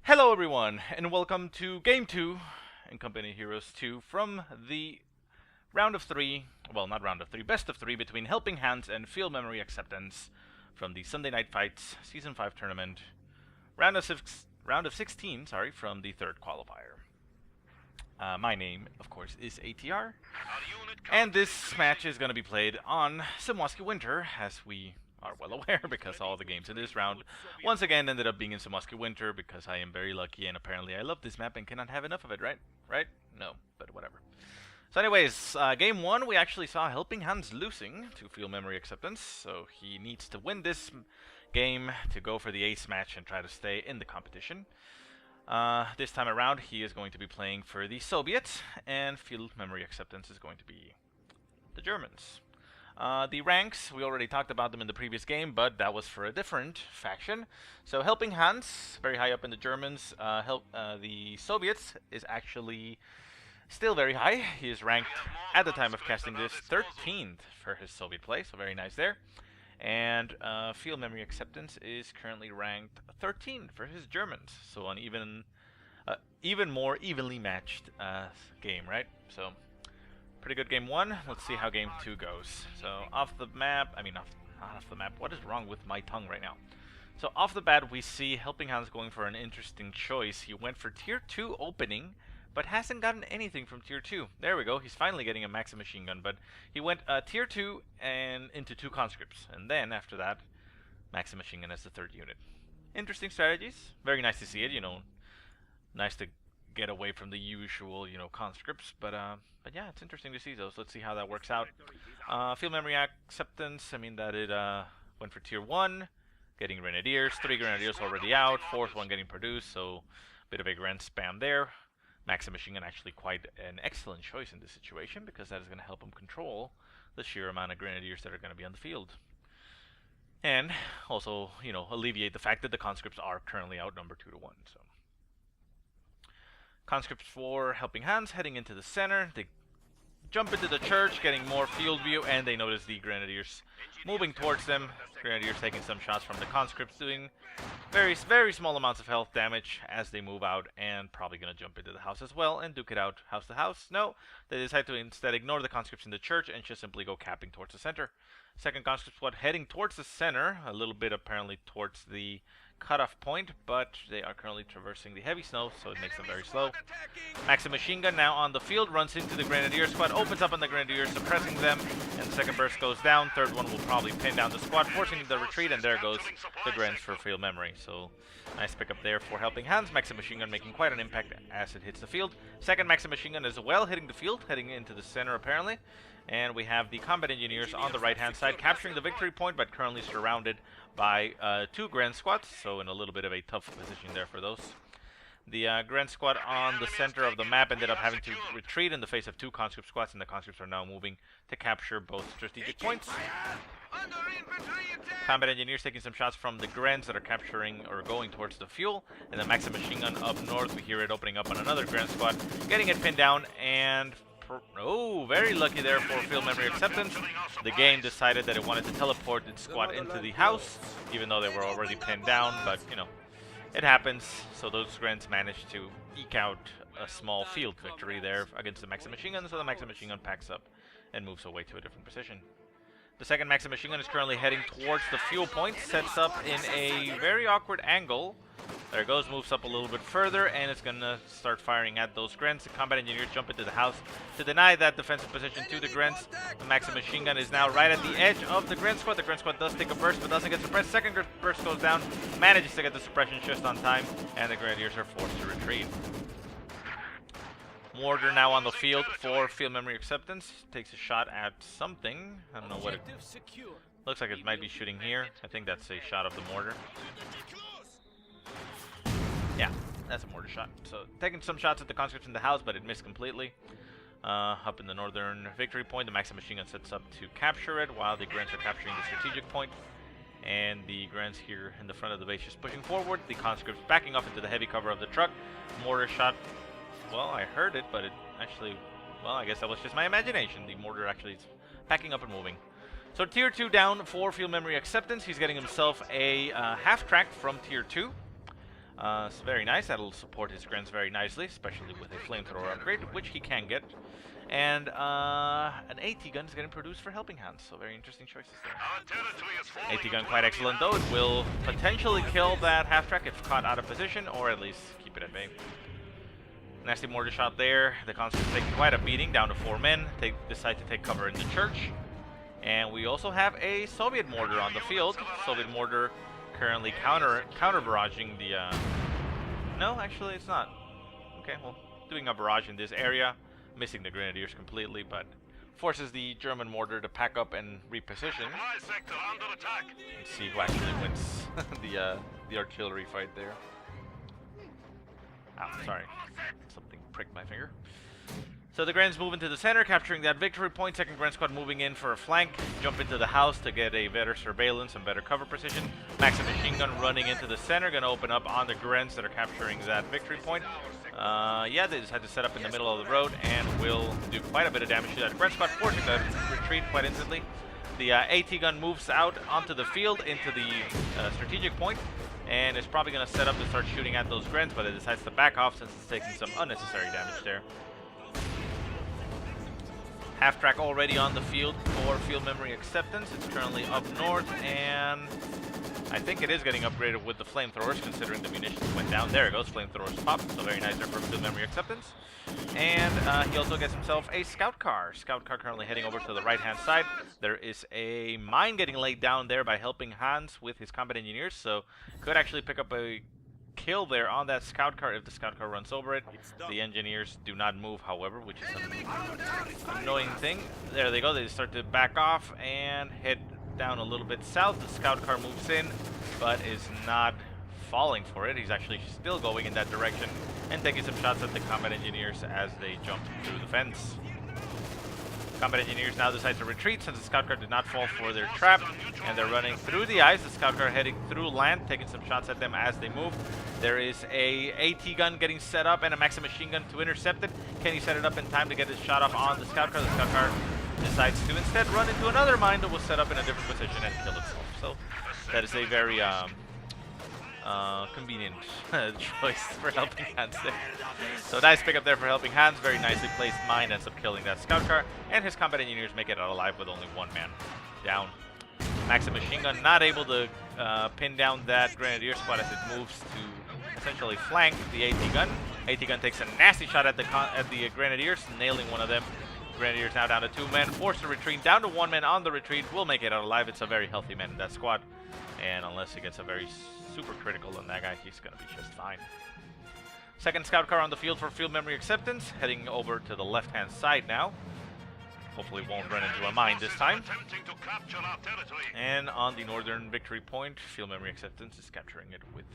Hello everyone, and welcome to Game 2 in Company Heroes 2 from the round of 3, well not round of 3, best of 3 between Helping Hands and Field Memory Acceptance from the Sunday Night Fights Season 5 tournament, round of 16, from the third qualifier. My name, of course, is ATR, and this match is going to be played on Semoskiy Winter, as we are well aware, because all the games in this round once again ended up being in Semoskiy Winter, because I am very lucky and apparently I love this map and cannot have enough of it, right? Right? No, but whatever. So anyways, game 1 we actually saw Helping Hands losing to Field Memory Acceptance, so he needs to win this game to go for the ace match and try to stay in the competition. This time around he is going to be playing for the Soviets, and Field Memory Acceptance is going to be the Germans. The ranks, we already talked about them in the previous game, but that was for a different faction. So Helping Hands, very high up in the Germans. The Soviets is actually still very high. He is ranked, at the time of casting this, 13th for his Soviet play, so very nice there. And Field Memory Acceptance is currently ranked 13th for his Germans, so an even more evenly matched game, right? So pretty good game 1. Let's see how game 2 goes. So off the map, not off the map. What is wrong with my tongue right now? So off the bat, we see Helping Hands going for an interesting choice. He went for tier 2 opening, but hasn't gotten anything from tier 2. There we go. He's finally getting a Maxim machine gun, but he went tier 2 and into 2 conscripts, and then after that, Maxim machine gun as the 3rd unit. Interesting strategies. Very nice to see it. Nice to get away from the usual, conscripts, but yeah, it's interesting to see those. Let's see how that works out. Field Memory Acceptance, that it went for tier 1, getting Grenadiers, 3 Grenadiers already out, 4th one getting produced, so bit of a grand spam there. Maxim machine gun actually quite an excellent choice in this situation, because that is going to help him control the sheer amount of Grenadiers that are going to be on the field. And also, alleviate the fact that the conscripts are currently outnumbered 2 to 1, so. Conscripts for Helping Hands heading into the center. They jump into the church, getting more field view, and they notice the Grenadiers moving towards them. Grenadiers taking some shots from the conscripts, doing very, very small amounts of health damage as they move out, and probably going to jump into the house as well and duke it out house to house. No, they decide to instead ignore the conscripts in the church and just simply go capping towards the center. Second conscript squad heading towards the center, a little bit apparently towards the cutoff point, but they are currently traversing the heavy snow, so it makes them very slow. Maxim machine gun now on the field, runs into the Grenadier squad, opens up on the Grenadiers, suppressing them, and the second burst goes down. Third one will probably pin down the squad, forcing the retreat, and there goes the Grens for Field Memory. So nice pickup there for Helping Hands. Maxim machine gun making quite an impact as it hits the field. Second Maxim machine gun as well hitting the field, heading into the center apparently. And we have the combat engineers on the right-hand side capturing the victory point, but currently surrounded by 2 Grand squads, so in a little bit of a tough position there for those. The Grand squad on the center of the map ended up having to retreat in the face of 2 conscript squads, and the conscripts are now moving to capture both strategic points. Combat engineers taking some shots from the Grens that are capturing or going towards the fuel, and the Maxim machine gun up north, we hear it opening up on another Grand squad, getting it pinned down, and oh, very lucky there for Field Memory Acceptance. The game decided that it wanted to teleport its squad into the house, even though they were already pinned down, but, it happens. So those Grens managed to eke out a small field victory there against the Maxim machine gun, so the Maxim machine gun packs up and moves away to a different position. The second Maxim machine gun is currently heading towards the fuel point, sets up in a very awkward angle. There it goes, moves up a little bit further, and it's going to start firing at those Grens. The combat engineers jump into the house to deny that defensive position to the Grens. The Maxim machine gun is now right at the edge of the Gren squad. The Gren squad does take a burst, but doesn't get suppressed. Second burst goes down, manages to get the suppression just on time, and the Grenadiers are forced to retreat. Mortar now on the field for Field Memory Acceptance. Takes a shot at something. I don't know what it looks like. It might be shooting here. I think that's a shot of the mortar. Yeah, that's a mortar shot. So taking some shots at the conscripts in the house, but it missed completely. Up in the northern victory point, the Maxim machine gun sets up to capture it, while the Grens are capturing the strategic point. And the Grens here in the front of the base just pushing forward. The conscripts backing off into the heavy cover of the truck. Mortar shot. Well, I heard it, but it actually, well, I guess that was just my imagination. The mortar actually is packing up and moving. So tier 2 down for Field Memory Acceptance. He's getting himself a half track from tier 2. It's very nice. That'll support his Grens very nicely, especially with a flamethrower upgrade, which he can get. And an AT gun is getting produced for Helping Hands, so very interesting choices there. AT gun quite excellent though. It will potentially kill that half-track if caught out of position, or at least keep it at bay. Nasty mortar shot there. The conscripts take quite a beating, down to 4 men. They decide to take cover in the church. And we also have a Soviet mortar on the field. Soviet mortar currently counter barraging the... No, actually it's not. Okay, well, doing a barrage in this area. Missing the grenadiers completely, but forces the German mortar to pack up and reposition. Let's see who actually wins the artillery fight there. Oh, sorry. Something pricked my finger. So the Grens move into the center, capturing that victory point. Second Gren squad moving in for a flank. Jump into the house to get a better surveillance and better cover precision. Maxim machine gun running into the center. Going to open up on the Grens that are capturing that victory point. Yeah, they just had to set up in the middle of the road and will do quite a bit of damage to that Gren squad, forcing the retreat quite instantly. The AT gun moves out onto the field into the strategic point. And is probably going to set up to start shooting at those Grens, but it decides to back off since it's taking some unnecessary damage there. Half-track already on the field for field memory acceptance. It's currently up north, and I think it is getting upgraded with the flamethrowers, considering the munitions went down. There it goes, flamethrowers pop, so very nice there for field memory acceptance. And he also gets himself a scout car. Scout car currently heading over to the right-hand side. There is a mine getting laid down there by Helping Hands with his combat engineers, so could actually pick up a kill there on that scout car if the scout car runs over it. The engineers do not move, however, which is an annoying thing. There they go. They start to back off and head down a little bit south. The scout car moves in, but is not falling for it. He's actually still going in that direction and taking some shots at the combat engineers as they jump through the fence. Combat engineers now decide to retreat since the scout car did not fall for their trap, and they're running through the ice. The scout car heading through land, taking some shots at them as they move. There is a AT gun getting set up and a Maxim machine gun to intercept it. Can he set it up in time to get his shot off on the scout car? The scout car decides to instead run into another mine that was set up in a different position and kill itself. So that is a very convenient choice for Helping Hands there. So nice pickup there for Helping Hands. Very nicely placed mine ends up killing that scout car, and his combat engineers make it out alive with only 1 man down. Maxim machine gun not able to pin down that grenadier squad as it moves to essentially flank the AT gun. AT gun takes a nasty shot at the grenadiers, nailing one of them. Grenadiers now down to 2 men, forced to retreat down to 1 man on the retreat. Will make it out alive. It's a very healthy man in that squad, and unless he gets a very super critical on that guy, he's gonna be just fine. Second scout car on the field for field memory acceptance, heading over to the left-hand side now. Hopefully won't run into a mine this time. And on the northern victory point, field memory acceptance is capturing it with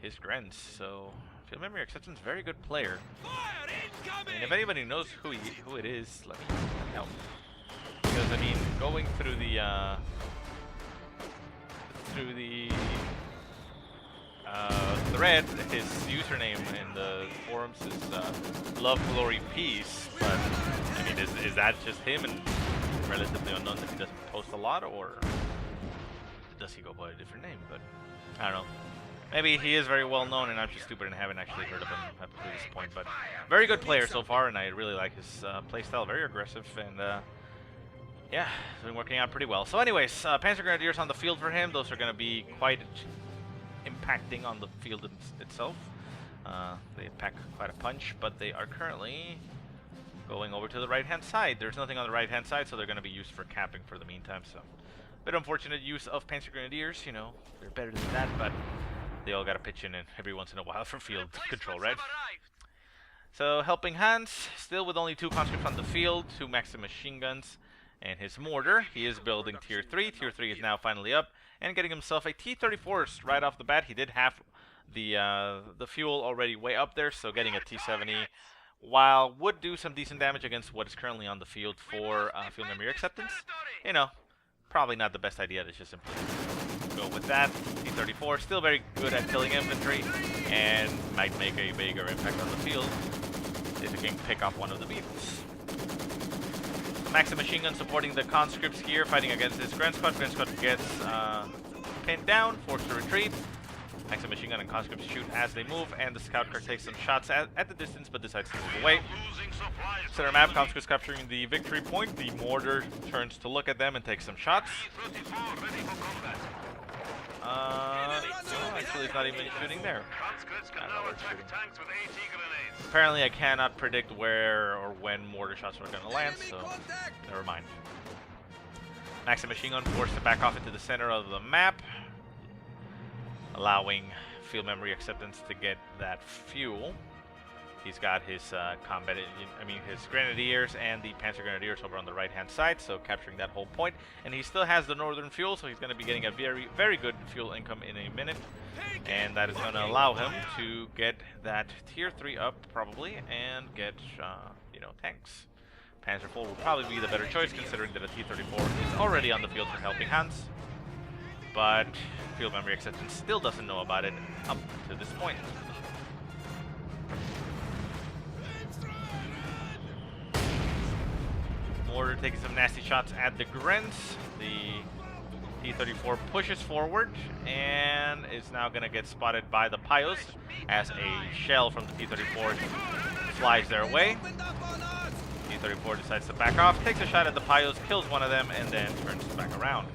his Grens. So field memory acceptance, very good player. And if anybody knows who it is, let me know. Because I mean, going through the thread, his username in the forums is Love, Glory, Peace, but I mean, is that just him and relatively unknown that he doesn't post a lot, or does he go by a different name? But I don't know. Maybe he is very well known and I'm just stupid and haven't actually heard of him up to this point, but very good player so far, and I really like his playstyle, very aggressive, and yeah, it's been working out pretty well. So anyways, Panzer Grenadiers on the field for him. Those are going to be quite impacting on the field itself. They pack quite a punch, but they are currently going over to the right-hand side. There's nothing on the right-hand side, so they're going to be used for camping for the meantime. So, bit unfortunate use of Panzer Grenadiers. You know, they're better than that, but they all got to pitch in every once in a while for field control, right? So, Helping Hands, still with only 2 conscripts on the field, 2 Maxim machine guns, and his mortar. He is building Tier 3. Tier 3 is now finally up, and getting himself a T-34 right off the bat. He did have the fuel already way up there, so getting a T-70, while would do some decent damage against what is currently on the field for field memory acceptance, you know, probably not the best idea to just simply go with that. T-34 still very good at killing infantry, and might make a bigger impact on the field if it can pick off one of the beetles. Maxim machine gun supporting the conscripts here, fighting against this Grand Squad. Grand Squad gets pinned down, forced to retreat. Maxim machine gun and conscripts shoot as they move, and the scout car takes some shots at the distance, but decides to move away. Center map, conscripts capturing the victory point. The mortar turns to look at them and takes some shots. No, actually, it's not even shooting there. Apparently, I cannot predict where or when mortar shots are going to land, so never mind. Maxim machine gun forced to back off into the center of the map, allowing field memory acceptance to get that fuel. He's got his his grenadiers and the panzer grenadiers over on the right-hand side, so capturing that whole point. And he still has the northern fuel, so he's going to be getting a very, very good fuel income in a minute. And that is going to allow him to get that tier 3 up, probably, and get, tanks. Panzer IV will probably be the better choice, considering that a T-34 is already on the field for Helping Hands. But field memory acceptance still doesn't know about it up to this point. Mortar taking some nasty shots at the Grens. The T-34 pushes forward and is now going to get spotted by the Pios as a shell from the T-34 flies their way. T-34 decides to back off, takes a shot at the Pios, kills one of them, and then turns back around.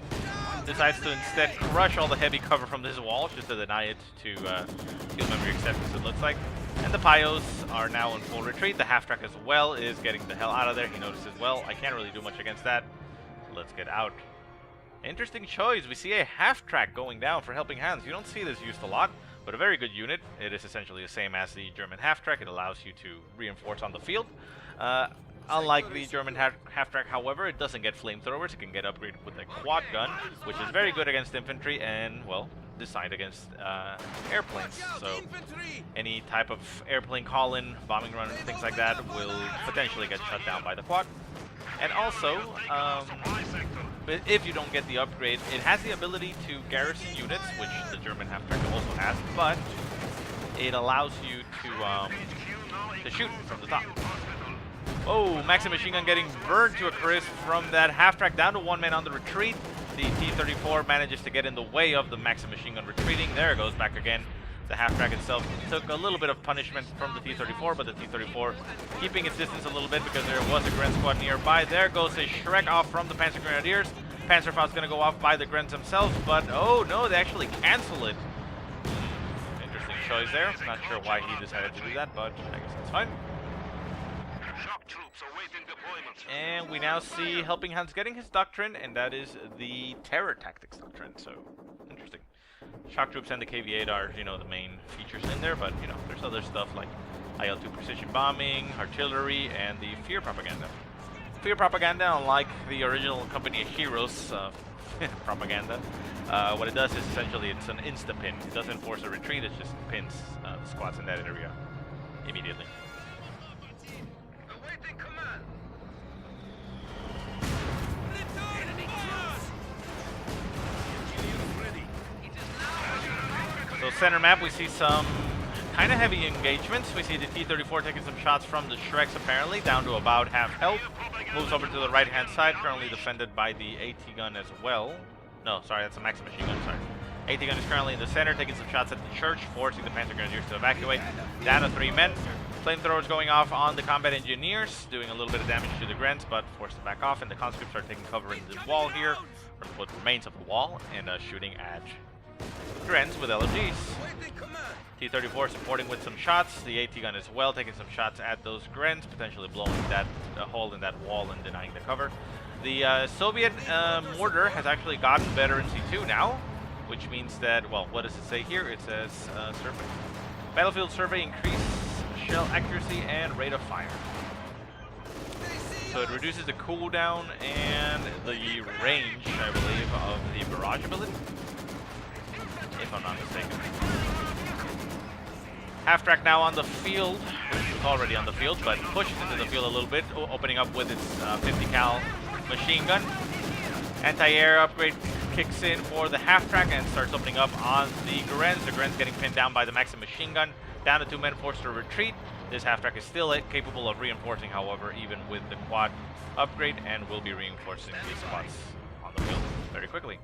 Decides to instead crush all the heavy cover from this wall just to deny it to field memory acceptance, it looks like. And the Pios are now in full retreat. The half-track as well is getting the hell out of there. He notices, well, I can't really do much against that. So let's get out. Interesting choice. We see a half-track going down for Helping Hands. You don't see this used a lot, but a very good unit. It is essentially the same as the German half-track. It allows you to reinforce on the field. Unlike the German half-track, however, it doesn't get flamethrowers. It can get upgraded with a quad gun, which is very good against infantry and, well, designed against airplanes. So any type of airplane call-in, bombing run, and things like that will potentially get shut down by the quad. And also, if you don't get the upgrade, it has the ability to garrison units, which the German half-track also has, but it allows you to shoot from the top. Oh, Maxim machine gun getting burned to a crisp from that half-track, down to one man on the retreat. The T-34 manages to get in the way of the Maxim machine gun retreating. There it goes back again. The half-track itself took a little bit of punishment from the T-34, but the T-34 keeping its distance a little bit because there was a Gren squad nearby. There goes a Shrek off from the Panzer Grenadiers. Panzerfaust's going to go off by the Grens themselves, but oh no, they actually cancel it. Interesting choice there. Not sure why he decided to do that, but I guess that's fine. And we now see Helping Hands getting his Doctrine, and that is the Terror Tactics Doctrine, so interesting. Shock troops and the KV-8 are, the main features in there, but, there's other stuff like IL-2 precision bombing, artillery, and the fear propaganda. Fear propaganda, unlike the original Company of Heroes propaganda, what it does is essentially it's an insta-pin. It doesn't force a retreat, it just pins the squads in that area immediately. So center map, we see some kind of heavy engagements. We see the T-34 taking some shots from the Shreks apparently, down to about half health. Moves over to the right-hand side, currently defended by the AT gun as well. No, sorry, that's a Maxim machine gun, sorry. AT gun is currently in the center, taking some shots at the church, forcing the Panzer Grenadiers to evacuate. Down to 3 men. Flamethrowers going off on the combat engineers, doing a little bit of damage to the Grens, but forced to back off, and the conscripts are taking cover in this wall here, or what remains of the wall, and shooting at Grens with LMGs. T-34 supporting with some shots, the AT gun as well, taking some shots at those Grens, potentially blowing that hole in that wall and denying the cover. The Soviet mortar has actually gotten better in C2 now, which means that, well, what does it say here? It says survey. Battlefield survey, increase shell accuracy and rate of fire. So it reduces the cooldown and the range, I believe, of the barrage ability, if I'm not mistaken. Half-track now on the field, which was already on the field, but pushes into the field a little bit, opening up with its 50 cal machine gun. Anti-air upgrade kicks in for the half-track and starts opening up on the Grens. The Grens getting pinned down by the Maxim machine gun. Down to 2 men forced to retreat. This half-track is still capable of reinforcing, however, even with the quad upgrade, and will be reinforcing these spots on the field. very quickly.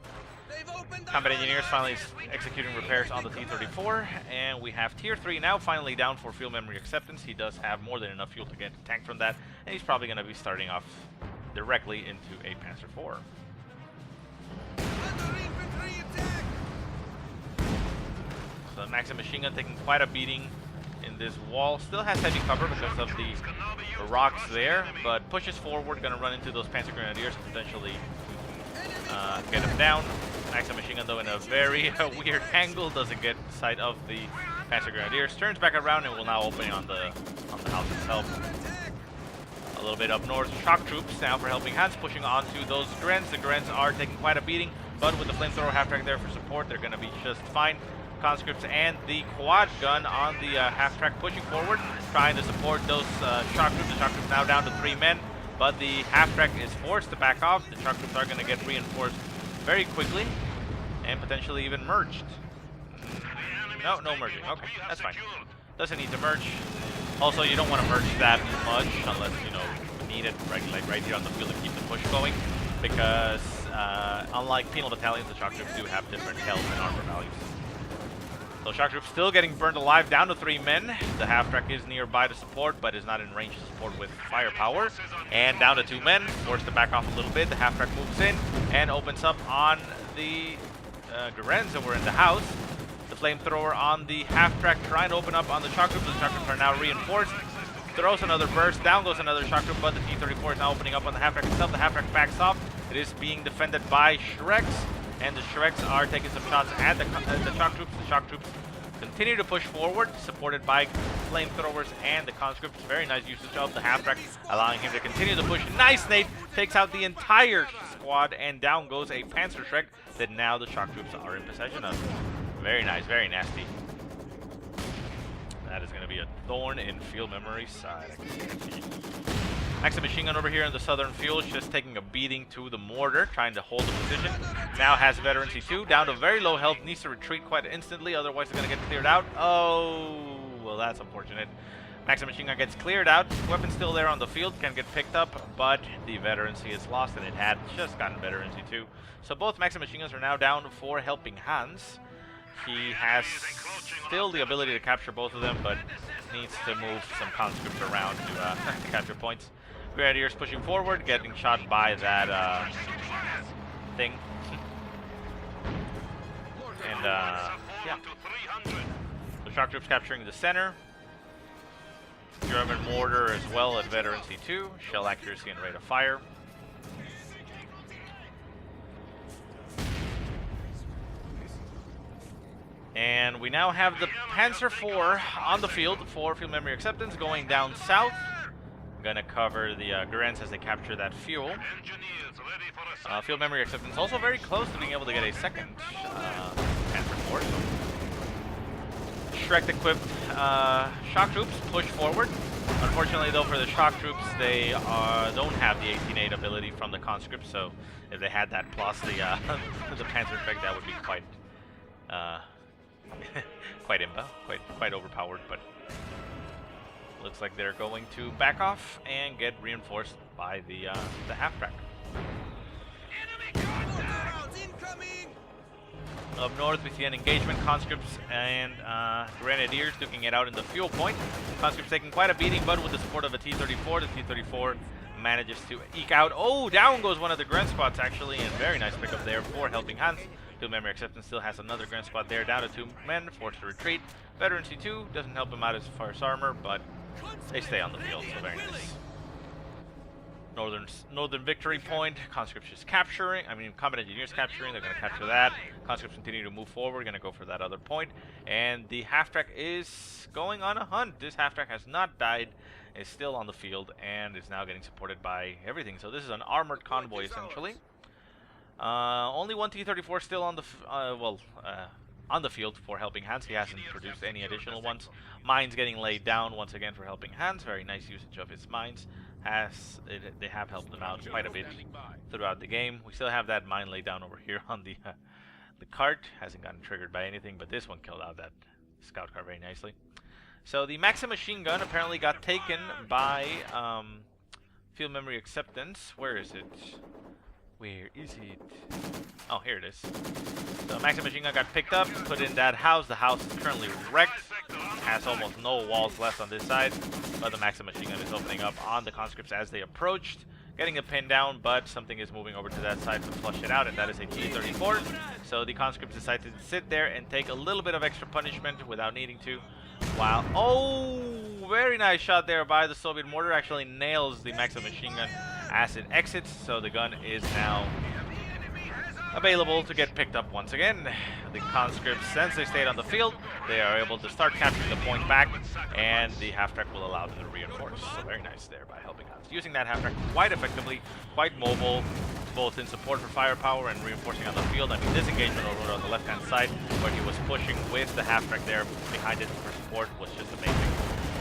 Combat Engineers finally executing repairs on the T-34, and we have Tier 3 now finally down for Fuel Memory Acceptance. He does have more than enough fuel to get a tank from that, and he's probably going to be starting off directly into a Panzer IV. So Maxim Machine Gun taking quite a beating in this wall. Still has heavy cover because of the rocks there, but pushes forward, going to run into those Panzer Grenadiers and potentially get him down. Maxim Machine Gun, though, in a very weird angle, doesn't get sight of the Panzer Grenadiers. Turns back around and will now open on the house itself. A little bit up north, shock troops now for Helping Hands, pushing onto those Grens. The Grens are taking quite a beating, but with the flamethrower half-track there for support, they're going to be just fine. Conscripts and the quad gun on the half-track pushing forward, trying to support those shock troops. The shock troops now down to 3 men, but the half-track is forced to back off. The shock troops are going to get reinforced very quickly and potentially even merged. No merging. Okay, that's fine. Doesn't need to merge. Also, you don't want to merge that much unless, you know, need it right here on the field to keep the push going, because unlike penal battalions, the shock troops do have different health and armor values. So shock troops still getting burned alive, down to 3 men. The half-track is nearby to support, but is not in range to support with firepower. And down to 2 men, forced to back off a little bit. The half-track moves in and opens up on the Grens that were in the house. The flamethrower on the half-track trying to open up on the shock troops. The shock troops are now reinforced. Throws another burst, down goes another shock troop, but the T-34 is now opening up on the half-track itself. The half-track backs off. It is being defended by Shreks, and the Shreks are taking some shots at the shock troops. The shock troops continue to push forward, supported by flamethrowers and the conscripts. Very nice usage of the half-track, allowing him to continue to push. Nice nade, takes out the entire squad, and down goes a Panzer Shrek that now the shock troops are in possession of. Very nice, very nasty. That is going to be a thorn in field memory's side. Maxim Machine Gun over here in the southern field, just taking a beating to the mortar, trying to hold the position. Now has Veterancy 2, down to very low health, needs to retreat quite instantly, otherwise they're going to get cleared out. Oh, well, that's unfortunate. Maxim Machine Gun gets cleared out. Weapon's still there on the field, can get picked up, but the Veterancy is lost, and it had just gotten Veterancy 2. So both Maxim Machine Guns are now down for Helping Hands. He has still the ability to capture both of them, but needs to move some conscripts around to capture points. Grenadiers pushing forward, getting shot by that thing. And yeah. The shock troops capturing the center. German mortar as well at Veterancy 2. Shell accuracy and rate of fire. And we now have the Panzer IV on the field for Field Memory Acceptance, going down south. Gonna cover the Grens as they capture that fuel. Field Memory Acceptance also very close to being able to get a second Panzer IV. Shrek equipped shock troops push forward. Unfortunately, though, for the shock troops, they don't have the 18-8 ability from the conscripts. So if they had that plus the the Panzer effect, that would be quite quite overpowered. But looks like they're going to back off and get reinforced by the half-track. Up north, we see an engagement. Conscripts and Grenadiers duking it out in the fuel point. Conscripts taking quite a beating, but with the support of a T-34, the T-34 manages to eke out. Oh, down goes one of the Gren spots, actually, and very nice pickup there for Helping Hands. Field Memory Acceptance still has another Gren spot there, down to 2 men, forced to retreat. Veterancy 2 doesn't help him out as far as armor, but they stay on the field, so very nice. Northern Victory Point, Conscripts just capturing, Combat Engineers capturing, they're going to capture that. Conscripts continue to move forward, going to go for that other point. And the half-track is going on a hunt. This half-track has not died, is still on the field, and is now getting supported by everything. So this is an armored convoy, essentially. Only one T-34 still on the, on the field for Helping Hands. He hasn't produced any additional ones. Mines getting laid down once again for Helping Hands. Very nice usage of his mines. They have helped them out quite a bit throughout the game. We still have that mine laid down over here on the cart. Hasn't gotten triggered by anything, but this one killed out that scout car very nicely. So the Maxim Machine Gun apparently got taken by Field Memory Acceptance. Where is it? Where is it? Oh, here it is. So Maxim machine gun got picked up, put in that house. The house is currently wrecked. Has almost no walls left on this side, but the Maxim machine gun is opening up on the conscripts as they approached, getting a pin down, but something is moving over to that side to flush it out, and that is a T-34. So the conscripts decide to sit there and take a little bit of extra punishment without needing to. While, oh, very nice shot there by the Soviet mortar. Actually nails the Maxim machine gun as it exits, so the gun is now available to get picked up once again. The conscripts, since they stayed on the field, they are able to start capturing the point back, and the half-track will allow them to reinforce. So very nice there by HelpingHans. Using that half-track quite effectively, quite mobile, both in support for firepower and reinforcing on the field. I mean, this engagement over on the left-hand side, where he was pushing with the half-track there behind it for support, was just amazing.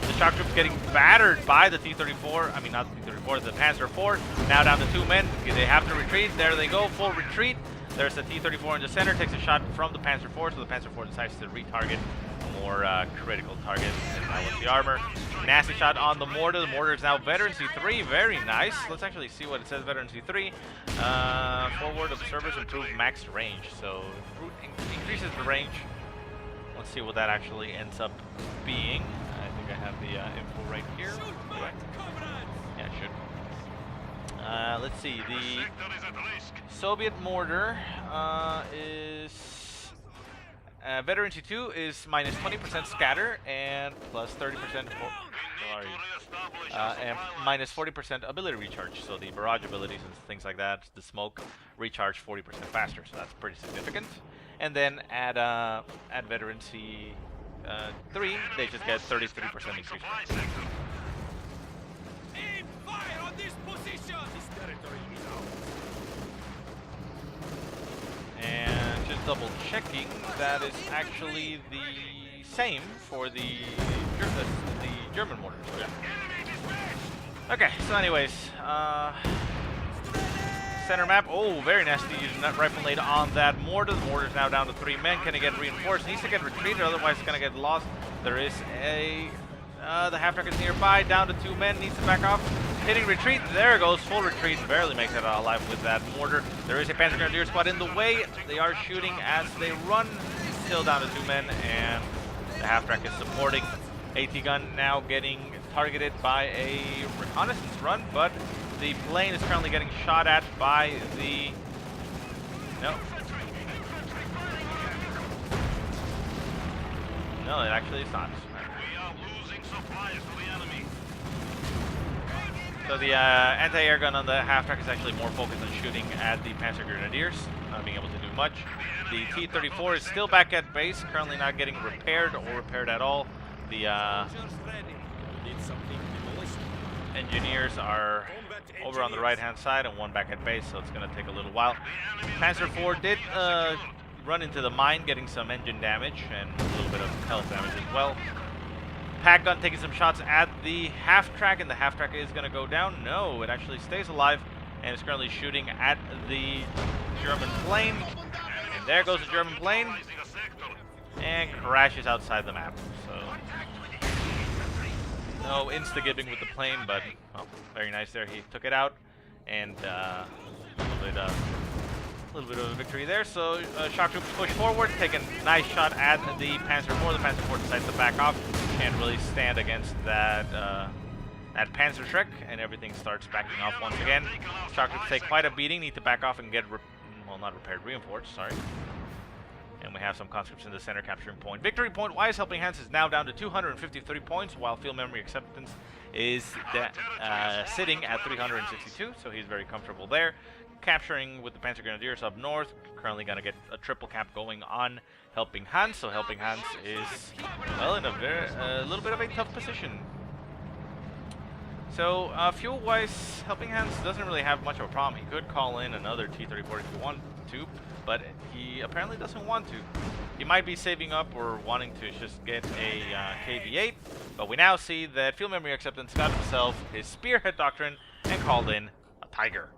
The shock troops getting battered by the T-34, I mean not the T-34, the Panzer IV, now down to 2 men. They have to retreat, there they go, full retreat. There's the T-34 in the center, takes a shot from the Panzer IV, so the Panzer IV decides to retarget a more critical target, and that was the armor. Nasty shot on the mortar is now Veteran C3, very nice. Let's actually see what it says, Veteran C3. Forward observers improve max range, so increases the range. Let's see what that actually ends up being. I think I have the info right here. Yeah, I should. Let's see, the Soviet mortar is Veteran C2 is minus 20% scatter and plus 30% and minus 40% ability recharge. So the barrage abilities and things like that, the smoke recharge 40% faster. So that's pretty significant. And then at Veteran C3, they just get 33% increase. And just double checking, that is actually the same for the German mortars. Okay, so anyways, center map. Oh, very nasty rifle nade on that mortar. The mortar is now down to 3 men. Can it get reinforced? Needs to get retreated, otherwise it's going to get lost. There is a... the half-track is nearby, down to 2 men, needs to back off. Hitting retreat, there it goes, full retreat, barely makes it out alive with that mortar. There is a Panzer Grenadier squad in the way. They are shooting as they run, still down to 2 men, and the half-track is supporting. AT gun now getting targeted by a reconnaissance run, but the plane is currently getting shot at by the... No, it actually is not. So the anti-air gun on the half-track is actually more focused on shooting at the Panzer Grenadiers, not being able to do much. The T-34 is still back at base, currently not getting repaired or repaired at all. The engineers are over on the right-hand side and one back at base, so it's going to take a little while. Panzer IV did run into the mine, getting some engine damage and a little bit of health damage as well. Pack gun taking some shots at the half-track, and the half-track is going to go down. No, it actually stays alive and is currently shooting at the German plane. And there goes the German plane and crashes outside the map. So no insta-gibbing with the plane, but oh, very nice there. He took it out, and a little bit of a victory there. So shock troops push forward, take a nice shot at the Panzer IV. The Panzer IV decides to back off. Can't really stand against that that Panzer Shrek, and everything starts backing off once again. Shock troops take quite a beating, need to back off and get not repaired, reinforced. Sorry. And we have some conscripts in the center capturing point. Victory point wise, HelpingHans is now down to 253 points, while field memory acceptance is sitting at 362. So he's very comfortable there. Capturing with the Panzer Grenadiers up north. Currently going to get a triple cap going on HelpingHans. So HelpingHans is, well, in a little bit of a tough position. So fuel-wise, HelpingHans doesn't really have much of a problem. He could call in another T-34 if he wanted to, but he apparently doesn't want to. He might be saving up or wanting to just get a KV-8, but we now see that field memory acceptance got himself his Spearhead Doctrine and called in a Tiger.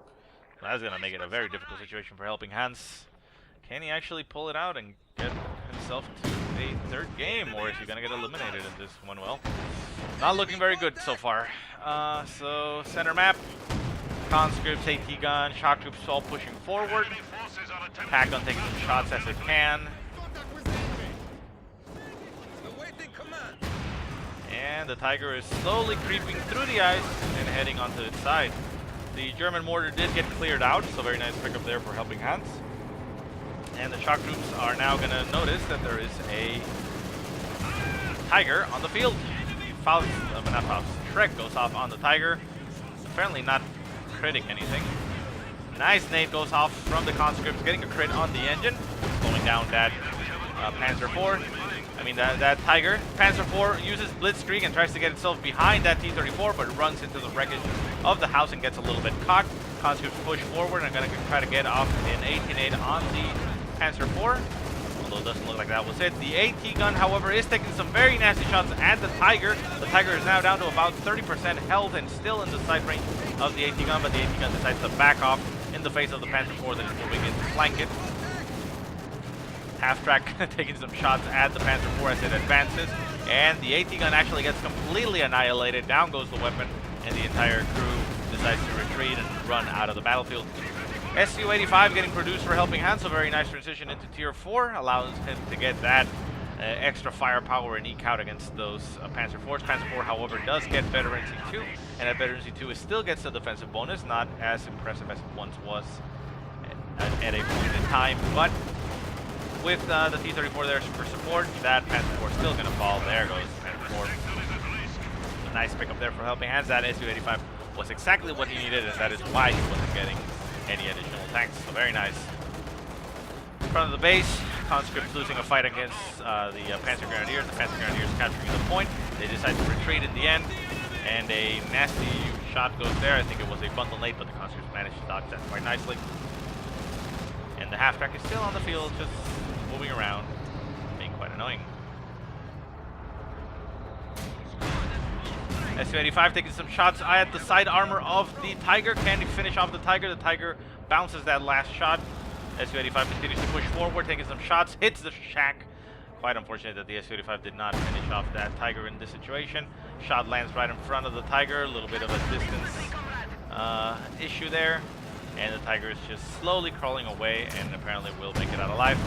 That's going to make it a very difficult situation for HelpingHans. Can he actually pull it out and get himself to a third game, or is he going to get eliminated in this one? Well, not looking very good so far. So, center map. conscripts, AT gun, shock troops all pushing forward. Pack gun taking some shots as it can. And the Tiger is slowly creeping through the ice and heading onto its side. The German mortar did get cleared out, so very nice pickup there for Helping Hands. And the shock troops are now going to notice that there is a Tiger on the field. Faust, not Faust, Shrek goes off on the Tiger. Apparently not critting anything. Nice nade goes off from the conscripts, getting a crit on the engine, slowing down that Panzer IV. I mean, that Tiger. Panzer IV uses Blitzkrieg and tries to get itself behind that T-34, but runs into the wreckage of the house and gets a little bit caught. Conscripts push forward and are going to try to get off an 18-8 on the Panzer IV. Although it doesn't look like that was it. The AT gun, however, is taking some very nasty shots at the Tiger. The Tiger is now down to about 30% health and still in the sight range of the AT gun, but the AT gun decides to back off in the face of the Panzer IV that is moving in to flank it. Half-track taking some shots at the Panzer IV as it advances, and the AT gun actually gets completely annihilated. Down goes the weapon, and the entire crew decides to retreat and run out of the battlefield. Su-85 getting produced for Helping Hands, so very nice transition into Tier 4, allows him to get that extra firepower and eke out against those Panzer IVs. Panzer IV, however, does get Veterancy 2, and at Veterancy 2 it still gets the defensive bonus, not as impressive as it once was at a point in time, but with the T-34 there for support, that Panzer IV is still going to fall. There goes Panzer IV. A nice pickup there for Helping Hands. That Su-85 was exactly what he needed, and that is why he wasn't getting any additional tanks. So very nice. In front of the base, conscripts losing a fight against the Panzer Grenadiers. The Panzer Grenadiers capturing the point. They decide to retreat in the end, and a nasty shot goes there. I think it was a bundle nade, but the conscripts managed to dodge that quite nicely. And the half-track is still on the field, just moving around, being quite annoying. Su-85 taking some shots at the side armor of the Tiger. Can he finish off the Tiger? The Tiger bounces that last shot. Su-85 continues to push forward, taking some shots, hits the shack. Quite unfortunate that the Su-85 did not finish off that Tiger in this situation. Shot lands right in front of the Tiger, a little bit of a distance issue there. And the Tiger is just slowly crawling away and apparently will make it out alive.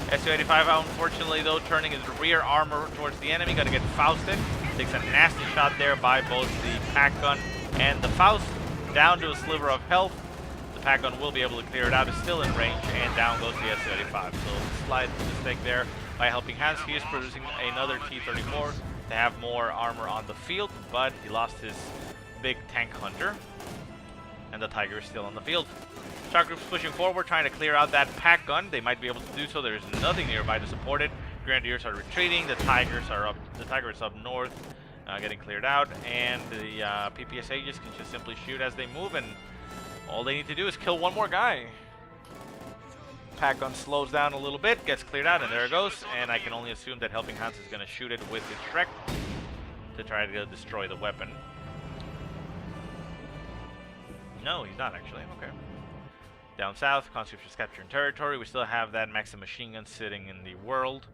Su-85, unfortunately, though, turning his rear armor towards the enemy, gonna get Fausted. Takes a nasty shot there by both the pack gun and the Faust. Down to a sliver of health. The pack gun will be able to clear it out. It's still in range, and down goes the Su-85. So slight mistake there by Helping Hands. He is producing another T-34 to have more armor on the field, but he lost his big tank hunter, and the Tiger is still on the field. Shock troops pushing forward, trying to clear out that pack gun. They might be able to do so. There's nothing nearby to support it. Grenadiers are retreating. The Tigers are up. The Tiger is up north, getting cleared out, and the PPSHs can just simply shoot as they move, and all they need to do is kill one more guy. Pack gun slows down a little bit, gets cleared out, and there it goes. And I can only assume that Helping Hands is going to shoot it with his Shrek to try to destroy the weapon. No, he's not actually. Okay. Down south, conscripts is capturing territory. We still have that Maxim machine gun sitting in the world.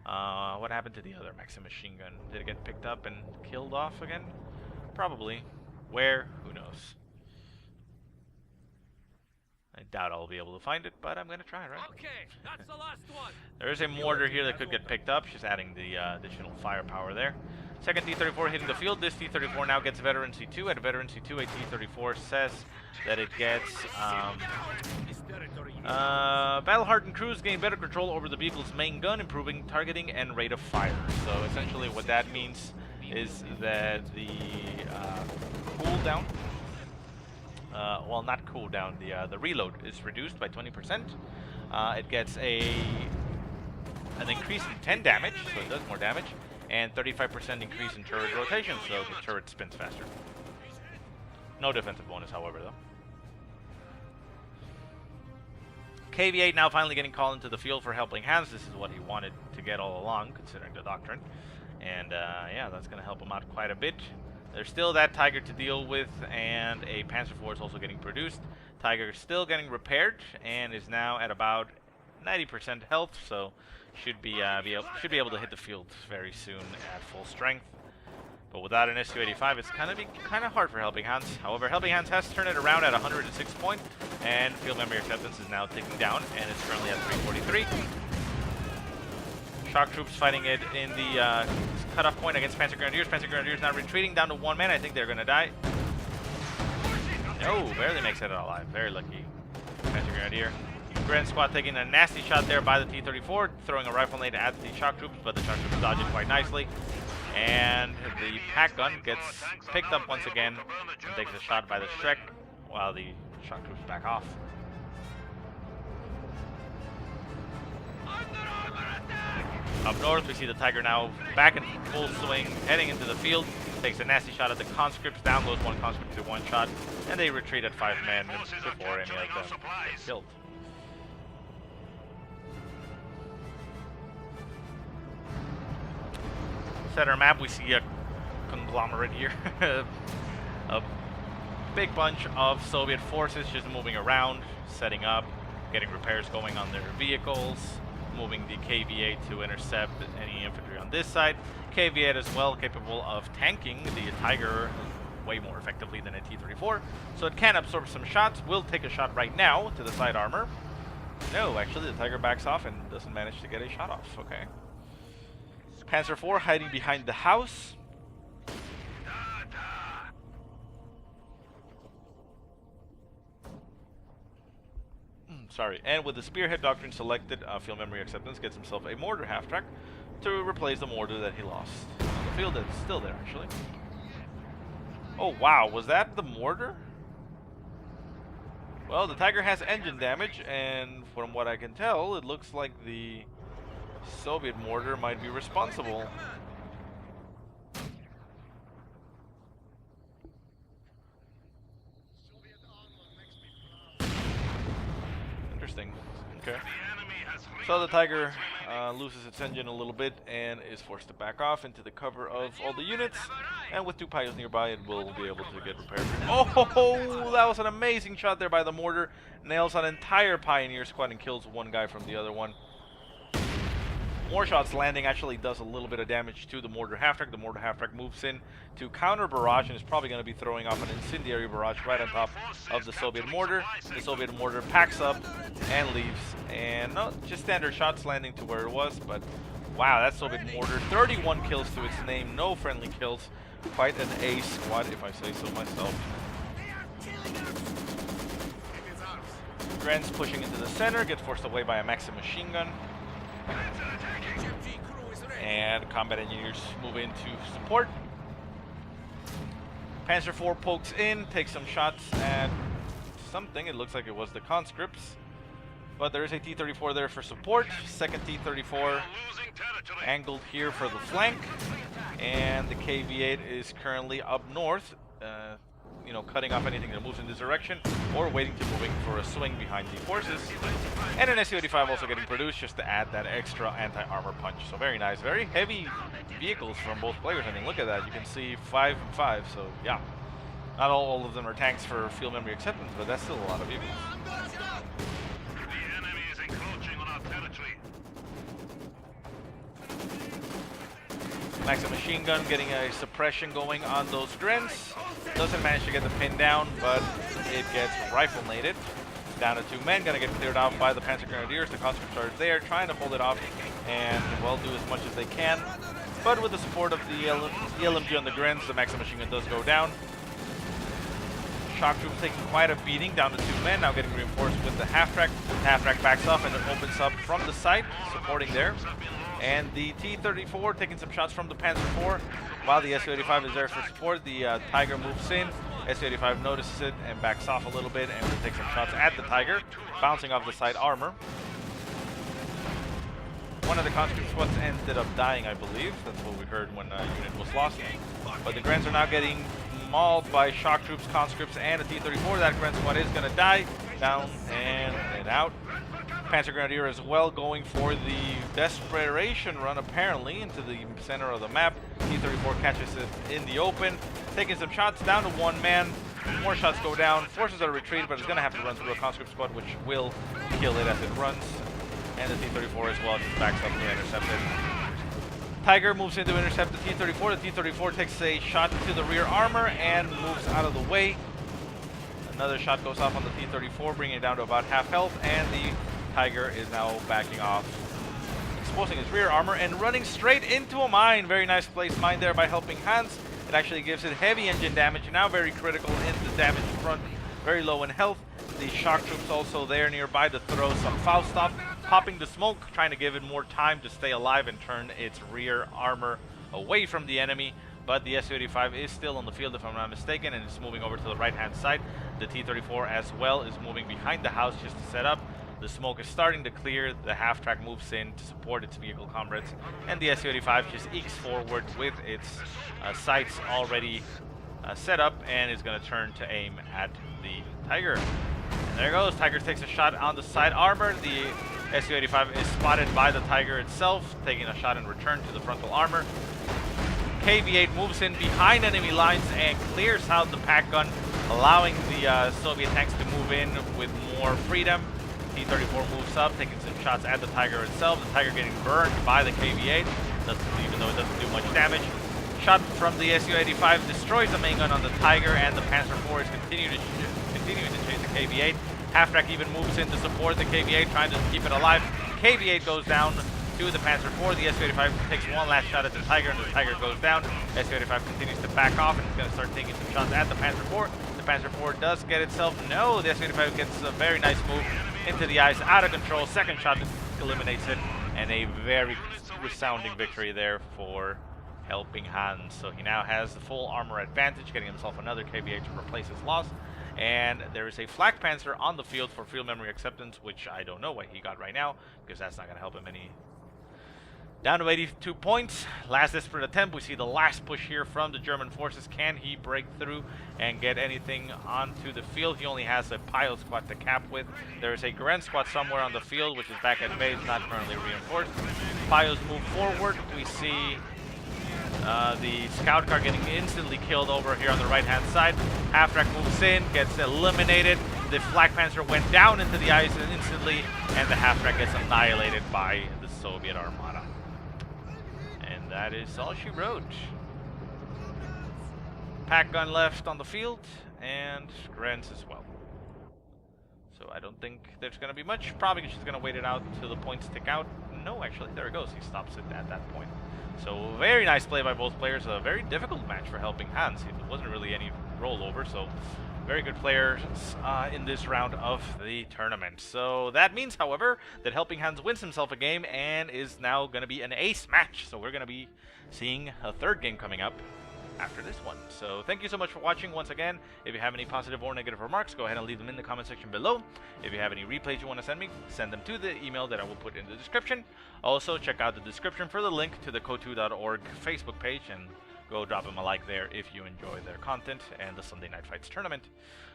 What happened to the other Maxim machine gun? Did it get picked up and killed off again? Probably. Where? Who knows? I doubt I'll be able to find it, but I'm gonna try, right? Okay, that's the last one. There is a mortar here that could get picked up. She's adding the additional firepower there. Second T-34 hitting the field. This T-34 now gets Veterancy 2. At Veterancy 2, a T-34 says that it gets battle-hardened crews gain better control over the vehicle's main gun, improving targeting and rate of fire. So essentially what that means is that the cooldown, well, not cooldown, the reload is reduced by 20%. It gets an increase in 10 damage, so it does more damage, and 35% increase in turret rotation, so the turret spins faster. No defensive bonus, however, though. KV-8 now finally getting called into the field for Helping Hands. This is what he wanted to get all along, considering the Doctrine. And yeah, that's going to help him out quite a bit. There's still that Tiger to deal with, and a Panzer IV is also getting produced. Tiger is still getting repaired, and is now at about 90% health, so should be able to hit the field very soon at full strength. But without an SU-85, it's kind of hard for Helping Hands. However, Helping Hands has turned it around at 106 point, and Field Memory Acceptance is now ticking down, and it's currently at 343. Shock Troops fighting it in the cutoff point against Panzer Grenadiers. Panzer Grenadiers now retreating down to 1 man. I think they're going to die. No, barely makes it alive. Very lucky. Panzer Grenadier. Grand Squad taking a nasty shot there by the T-34, throwing a rifle nade at the Shock Troops, but the Shock Troops dodge it quite nicely. And the pack gun gets picked up once again and takes a shot by the Shrek while the Shock Troops back off. Up north, we see the Tiger now back in full swing, heading into the field. Takes a nasty shot at the conscripts, downloads one conscript to one shot, and they retreat at 5 men before any of them get killed. Center map, we see a conglomerate here. A big bunch of Soviet forces just moving around, setting up, getting repairs going on their vehicles, moving the KV-8 to intercept any infantry on this side. KV-8 as well, capable of tanking the Tiger way more effectively than a T-34, so it can absorb some shots. Will take a shot right now to the side armor. No, actually the Tiger backs off and doesn't manage to get a shot off. Okay. Panzer IV hiding behind the house. Sorry, and with the Spearhead Doctrine selected, Field Memory Acceptance gets himself a mortar half-track to replace the mortar that he lost on the field. That's still there, actually. Oh, wow, was that the mortar? Well, the Tiger has engine damage, and from what I can tell, it looks like the Soviet mortar might be responsible. Interesting. Okay. So the Tiger loses its engine a little bit and is forced to back off into the cover of all the units. And with 2 Pios nearby, it will be able to get repaired. Oh, that was an amazing shot there by the mortar. Nails an entire Pioneer squad and kills one guy from the other one. More shots landing actually does a little bit of damage to the mortar half-track. The mortar half-track moves in to counter barrage and is probably going to be throwing off an incendiary barrage right on top of the Soviet mortar. The Soviet mortar packs up and leaves. And no, just standard shots landing to where it was. But wow, that Soviet mortar, 31 kills to its name, no friendly kills. Quite an ace squad, if I say so myself. Grens pushing into the center, gets forced away by a Maxim machine gun. And combat engineers move in to support. Panzer IV pokes in, takes some shots at something. It looks like it was the conscripts. But there is a T-34 there for support. Second T-34 angled here for the flank. And the KV-8 is currently up north, you know, cutting off anything that moves in this direction, or waiting to moving for a swing behind the forces. And an Su-85 also getting produced just to add that extra anti-armor punch. So very nice, very heavy vehicles from both players. I mean, look at that. You can see 5 and 5. So yeah, not all of them are tanks for Field Memory Acceptance, but that's still a lot of vehicles. The enemy is encroaching on our territory. Maxim machine gun getting a suppression going on those Grens. Doesn't manage to get the pin down, but it gets rifle naded. Down to 2 men, gonna get cleared out by the Panzer Grenadiers. The conscripts are there, trying to hold it off and, well, do as much as they can. But with the support of the LMG on the Grens, the Maxim machine gun does go down. Shock Troops taking quite a beating, down to 2 men, now getting reinforced with the half-track. Half-track backs off and it opens up from the side, supporting there. And the T-34 taking some shots from the Panzer IV, while the Su-85 is there for support. The Tiger moves in, Su-85 notices it and backs off a little bit and will take some shots at the Tiger, bouncing off the side armor. One of the conscript squads ended up dying, I believe. That's what we heard when a unit was lost. But the Grens are now getting mauled by Shock Troops, conscripts, and a T-34. That Gren squad is going to die. Down and out. Panzer Grenadier as well, going for the desperation run apparently into the center of the map. T-34 catches it in the open, taking some shots, down to 1 man. More shots go down, forces a retreat, but it's going to have to run through a conscript squad, which will kill it as it runs. And the T-34 as well just backs up to intercept it. Tiger moves in to intercept the T-34. The T-34 takes a shot to the rear armor and moves out of the way. Another shot goes off on the T-34, bringing it down to about half health, and the Tiger is now backing off, exposing his rear armor and running straight into a mine. Very nice placed mine there by HelpingHans. It actually gives it heavy engine damage, now very critical in the damage front, very low in health. The shock troops also there nearby to throw some Faust off, popping the smoke, trying to give it more time to stay alive and turn its rear armor away from the enemy. But the Su-85 is still on the field, if I'm not mistaken, and it's moving over to the right-hand side. The T-34 as well is moving behind the house just to set up. The smoke is starting to clear. The half-track moves in to support its vehicle comrades, and the Su-85 just ekes forward with its sights already set up, and is going to turn to aim at the Tiger. And there goes. Tiger takes a shot on the side armor. The Su-85 is spotted by the Tiger itself, taking a shot in return to the frontal armor. KV-8 moves in behind enemy lines and clears out the pack gun, allowing the Soviet tanks to move in with more freedom. T-34 moves up, taking some shots at the Tiger itself. The Tiger getting burned by the KV-8, even though it doesn't do much damage. Shot from the Su-85 destroys the main gun on the Tiger, and the Panzer IV is continuing to chase the KV-8. Half-track even moves in to support the KV-8, trying to keep it alive. KV-8 goes down to the Panzer IV. The Su-85 takes one last shot at the Tiger, and the Tiger goes down. Su-85 continues to back off, and is going to start taking some shots at the Panzer IV. The Panzer IV does get itself. No, the Su-85 gets a very nice move into the eyes, out of control. Second shot eliminates it, and a very resounding victory there for HelpingHans. So he now has the full armor advantage, getting himself another KV-8 to replace his loss. And there is a Flak Panzer on the field for field memory acceptance, which I don't know what he got right now, because that's not going to help him any. Down to 82 points. Last desperate attempt. We see the last push here from the German forces. Can he break through and get anything onto the field? He only has a pilot squad to cap with. There is a Gren squad somewhere on the field, which is back at base, not currently reinforced. Pilots move forward. We see the scout car getting instantly killed over here on the right-hand side. Half-track moves in, gets eliminated. The Flak Panzer went down into the ice instantly, and the half-track gets annihilated by the Soviet Armada. And that is all she wrote. Pack gun left on the field, and Grants as well. So I don't think there's going to be much. Probably she's going to wait it out until the points tick out. No, actually, there it goes. He stops it at that point. So very nice play by both players. A very difficult match for HelpingHans. It wasn't really any rollover, so very good players in this round of the tournament. So that means, however, that HelpingHans wins himself a game and is now going to be an ace match. So we're going to be seeing a third game coming up after this one. So thank you so much for watching once again. If you have any positive or negative remarks, go ahead and leave them in the comment section below. If you have any replays you want to send me, send them to the email that I will put in the description. Also, check out the description for the link to the CoH2.org Facebook page, and go drop them a like there if you enjoy their content and the Sunday Night Fights tournament.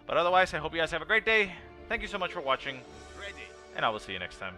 But otherwise, I hope you guys have a great day. Thank you so much for watching, and I will see you next time.